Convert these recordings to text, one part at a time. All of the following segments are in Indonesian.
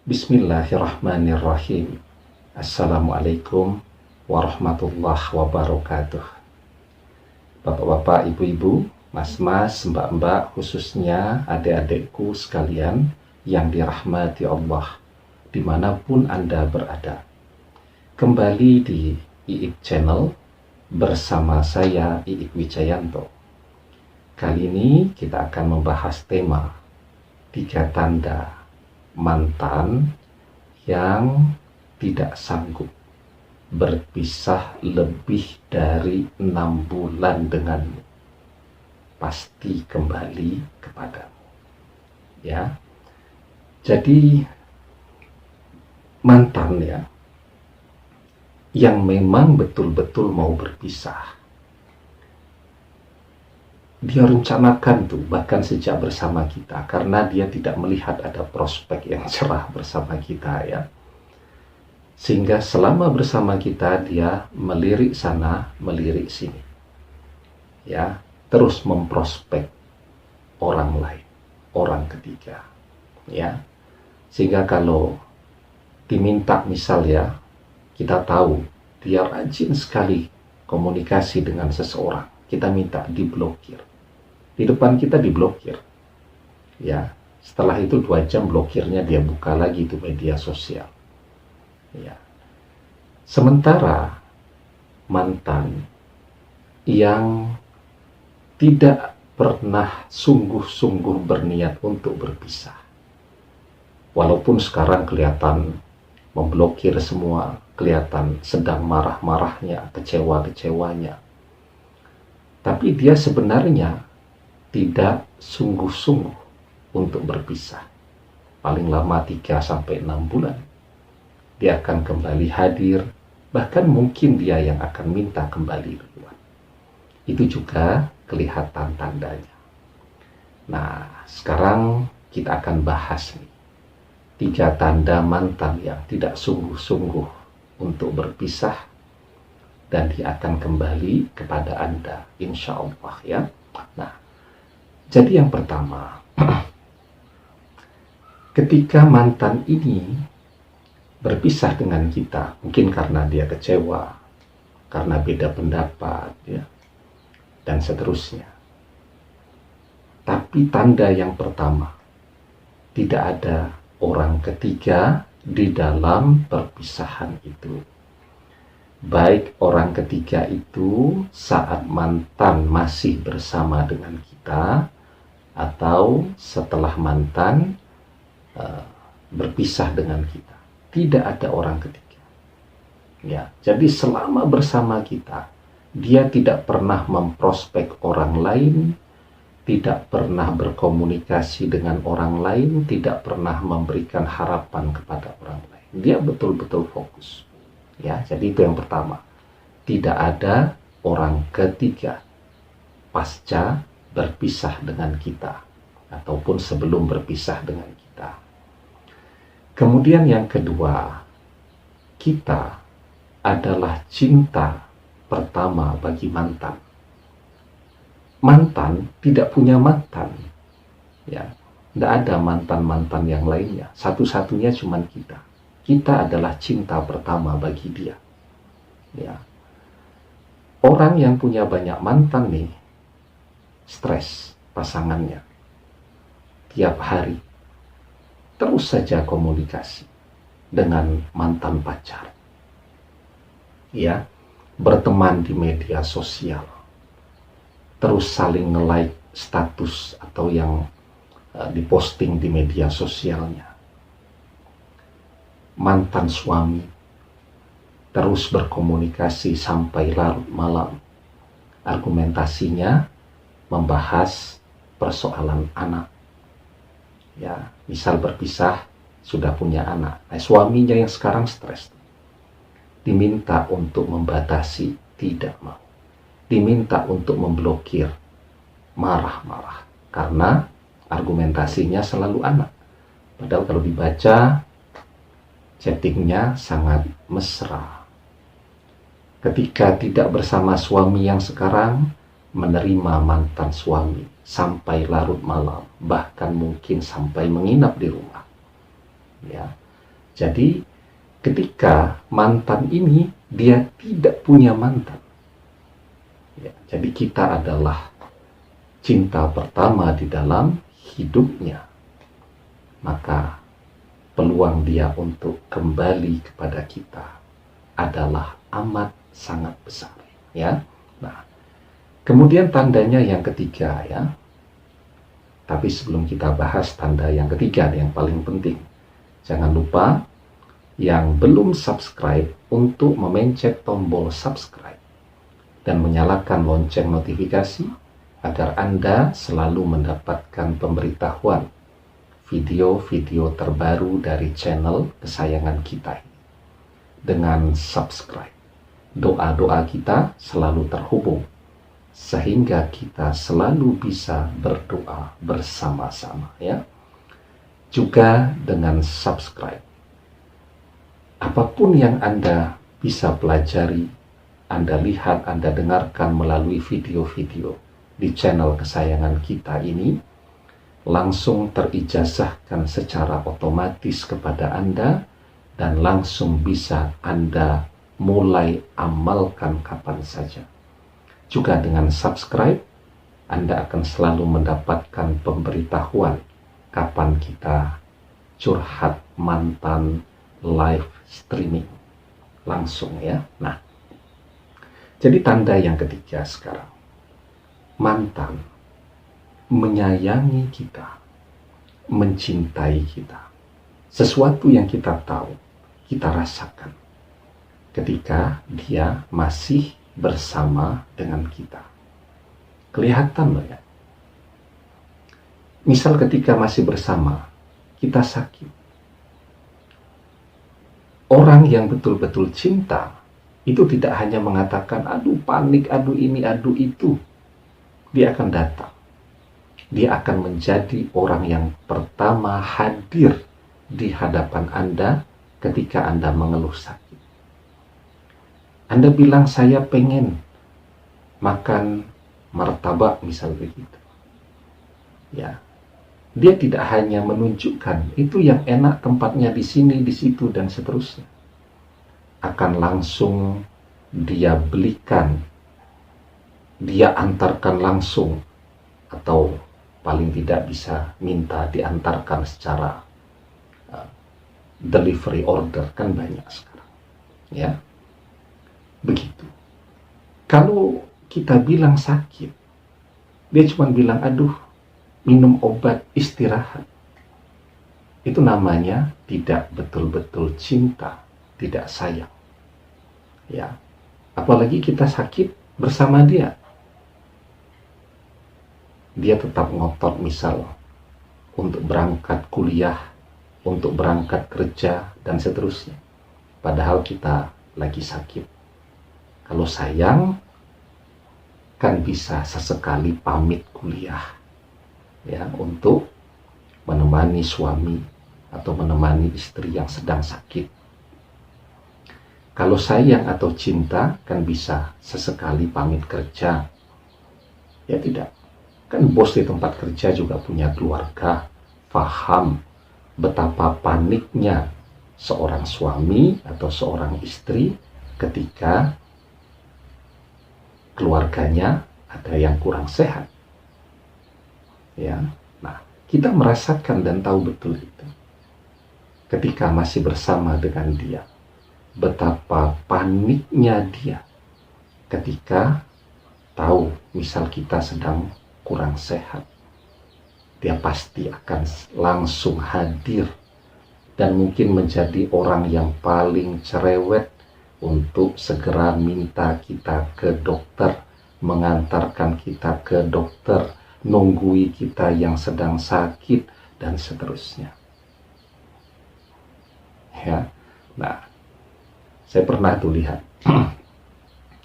Bismillahirrahmanirrahim. Assalamualaikum warahmatullahi wabarakatuh. Bapak-bapak, ibu-ibu, mas-mas, mbak-mbak, khususnya adik-adikku sekalian yang dirahmati Allah, dimanapun Anda berada. Kembali di Iik Channel bersama saya, Iik Wijayanto. Kali ini kita akan membahas tema 3 tanda mantan yang tidak sanggup berpisah lebih dari 6 bulan denganmu. Pasti kembali kepadamu. Ya. Jadi mantan ya, yang memang betul-betul mau berpisah. Dia rencanakan tuh bahkan sejak bersama kita, karena dia tidak melihat ada prospek yang cerah bersama kita ya. Sehingga selama bersama kita dia melirik sana, melirik sini. Ya, terus memprospek orang lain, orang ketiga. Ya. Sehingga kalau diminta misal ya, kita tahu dia rajin sekali komunikasi dengan seseorang, kita minta diblokir. Di depan kita diblokir. Ya, setelah itu 2 jam blokirnya dia buka lagi itu media sosial. Ya. Sementara mantan yang tidak pernah sungguh-sungguh berniat untuk berpisah. Walaupun sekarang kelihatan memblokir semua, kelihatan sedang marah-marahnya, kecewa-kecewanya. Tapi dia sebenarnya tidak sungguh-sungguh untuk berpisah. Paling lama 3-6 bulan. Dia akan kembali hadir, bahkan mungkin dia yang akan minta kembali duluan. Itu juga kelihatan tandanya. Nah, sekarang kita akan bahas nih 3 tanda mantan yang tidak sungguh-sungguh untuk berpisah, dan dia akan kembali kepada Anda, insya Allah ya. Nah, jadi yang pertama, ketika mantan ini berpisah dengan kita, mungkin karena dia kecewa, karena beda pendapat ya, dan seterusnya. Tapi tanda yang pertama, tidak ada orang ketiga di dalam perpisahan itu. Baik orang ketiga itu saat mantan masih bersama dengan kita, atau setelah mantan berpisah dengan kita. Tidak ada orang ketiga. Ya, jadi selama bersama kita, dia tidak pernah memprospek orang lain, tidak pernah berkomunikasi dengan orang lain, tidak pernah memberikan harapan kepada orang lain. Dia betul-betul fokus. Ya, jadi itu yang pertama. Tidak ada orang ketiga pasca berpisah dengan kita, ataupun sebelum berpisah dengan kita. Kemudian yang kedua, kita adalah cinta pertama bagi mantan. Mantan tidak punya mantan. Ya, tidak ada mantan-mantan yang lainnya. Satu-satunya cuma kita. Kita adalah cinta pertama bagi dia. Ya. Orang yang punya banyak mantan nih, stres pasangannya. Tiap hari terus saja komunikasi dengan mantan pacar. Ya, berteman di media sosial. Terus saling nge-like status atau yang diposting di media sosialnya. Mantan suami terus berkomunikasi sampai larut malam. Argumentasinya membahas persoalan anak. Ya, misal berpisah, sudah punya anak. Nah, suaminya yang sekarang stres. Diminta untuk membatasi, tidak mau. Diminta untuk memblokir, marah-marah. Karena argumentasinya selalu anak. Padahal kalau dibaca, chattingnya sangat mesra. Ketika tidak bersama suami yang sekarang, menerima mantan suami sampai larut malam, bahkan mungkin sampai menginap di rumah. Ya, Jadi ketika mantan ini dia tidak punya mantan, ya, jadi kita adalah cinta pertama di dalam hidupnya, maka peluang dia untuk kembali kepada kita adalah amat sangat besar, ya. Nah, kemudian tandanya yang ketiga, ya. Tapi sebelum kita bahas tanda yang ketiga, yang paling penting, jangan lupa yang belum subscribe untuk memencet tombol subscribe dan menyalakan lonceng notifikasi agar Anda selalu mendapatkan pemberitahuan video-video terbaru dari channel kesayangan kita ini. Dengan subscribe, doa-doa kita selalu terhubung sehingga kita selalu bisa berdoa bersama-sama, ya. Juga dengan subscribe, apapun yang Anda bisa pelajari, Anda lihat, Anda dengarkan melalui video-video di channel kesayangan kita ini, langsung terijazahkan secara otomatis kepada Anda dan langsung bisa Anda mulai amalkan kapan saja. Juga dengan subscribe, Anda akan selalu mendapatkan pemberitahuan kapan kita curhat mantan live streaming langsung, ya. Nah, jadi tanda yang ketiga sekarang, mantan menyayangi kita, mencintai kita. Sesuatu yang kita tahu, kita rasakan ketika dia masih bersama dengan kita. Kelihatan loh, ya. Misal ketika masih bersama, kita sakit. Orang yang betul-betul cinta itu tidak hanya mengatakan, aduh panik, aduh ini, aduh itu. Dia akan datang. Dia akan menjadi orang yang pertama hadir di hadapan Anda ketika Anda mengeluh sakit. Anda bilang, saya pengen makan martabak, misal begitu. Ya, dia tidak hanya menunjukkan itu yang enak tempatnya di sini, di situ, dan seterusnya. Akan langsung dia belikan, dia antarkan langsung, atau paling tidak bisa minta diantarkan secara delivery order, kan banyak sekarang, ya. Begitu. Kalau kita bilang sakit, dia cuma bilang, aduh, minum obat, istirahat. Itu namanya tidak betul-betul cinta, tidak sayang. Ya. Apalagi kita sakit bersama dia. Dia tetap ngotot, misal untuk berangkat kuliah, untuk berangkat kerja, dan seterusnya. Padahal kita lagi sakit. Kalau sayang, kan bisa sesekali pamit kuliah, ya, untuk menemani suami atau menemani istri yang sedang sakit. Kalau sayang atau cinta, kan bisa sesekali pamit kerja. Ya tidak. Kan bos di tempat kerja juga punya keluarga, paham betapa paniknya seorang suami atau seorang istri ketika keluarganya ada yang kurang sehat. Ya. Nah, kita merasakan dan tahu betul itu. Ketika masih bersama dengan dia, betapa paniknya dia ketika tahu misal kita sedang kurang sehat. Dia pasti akan langsung hadir dan mungkin menjadi orang yang paling cerewet untuk segera minta kita ke dokter, mengantarkan kita ke dokter, nunggui kita yang sedang sakit, dan seterusnya. Ya, nah, saya pernah tuh lihat,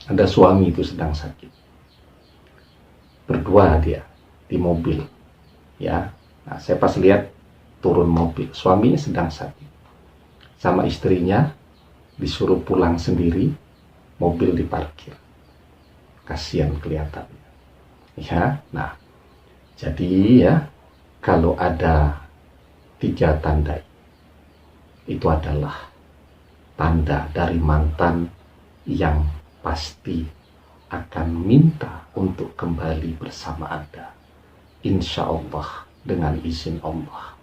ada suami itu sedang sakit, berdua dia di mobil, ya. Nah, saya pas lihat turun mobil, suaminya sedang sakit, sama istrinya disuruh pulang sendiri, mobil diparkir. Kasihan kelihatannya. Ya, nah, jadi ya, kalau ada 3 tanda, itu adalah tanda dari mantan yang pasti akan minta untuk kembali bersama Anda. Insya Allah, dengan izin Allah.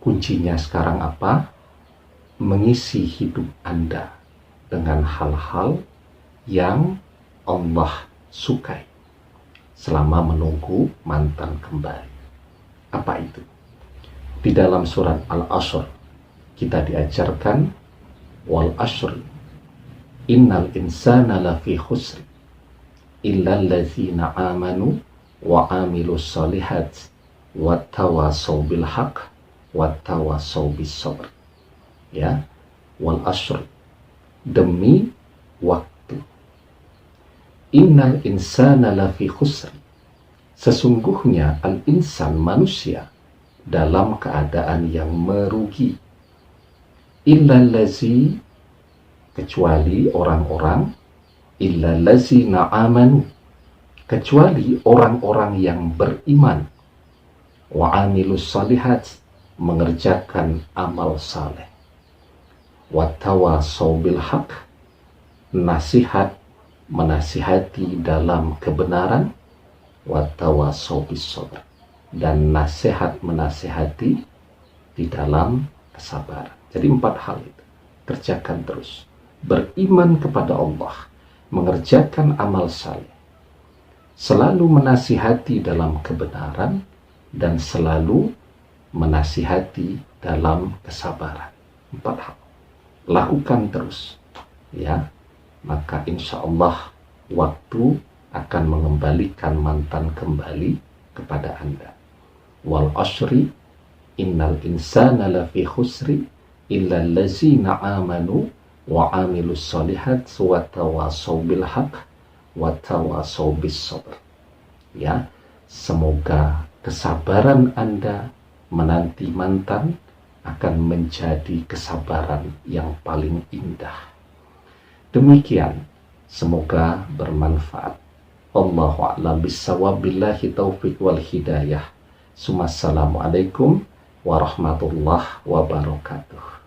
Kuncinya sekarang apa? Mengisi hidup Anda dengan hal-hal yang Allah sukai selama menunggu mantan kembali. Apa itu? Di dalam surat Al-Ashr kita diajarkan, wal ashr innal insana lafi khusr illa allazina amanu wa amilus solihat wattawasaw bil haqq wattawasaw bis sabr. Ya, wal ashr, demi waktu. Innal insana lafi khusr, sesungguhnya al-insan, manusia, dalam keadaan yang merugi. Illallazi, kecuali orang-orang, illallazina amanu, kecuali orang-orang yang beriman, wa amilus salihat, mengerjakan amal saleh, wattawasaw bil haqq, nasihat, menasihati dalam kebenaran, wattawasaw bis sabr, dan nasihat menasihati di dalam kesabaran. Jadi 4 hal itu kerjakan terus. Beriman kepada Allah, mengerjakan amal saleh, selalu menasihati dalam kebenaran, dan selalu menasihati dalam kesabaran. 4 hal. Lakukan terus, ya. Maka insya Allah waktu akan mengembalikan mantan kembali kepada Anda. Wal ashri innal insana lafi khusri illa allazina amanu wa amilus solihat wa tawasaw bil haqq wa tawasaw bis sabr. Ya, semoga kesabaran Anda menanti mantan akan menjadi kesabaran yang paling indah. Demikian, semoga bermanfaat. Allahu a'lam bissawab, billahi taufiq wal hidayah. Assalamualaikum warahmatullahi wabarakatuh.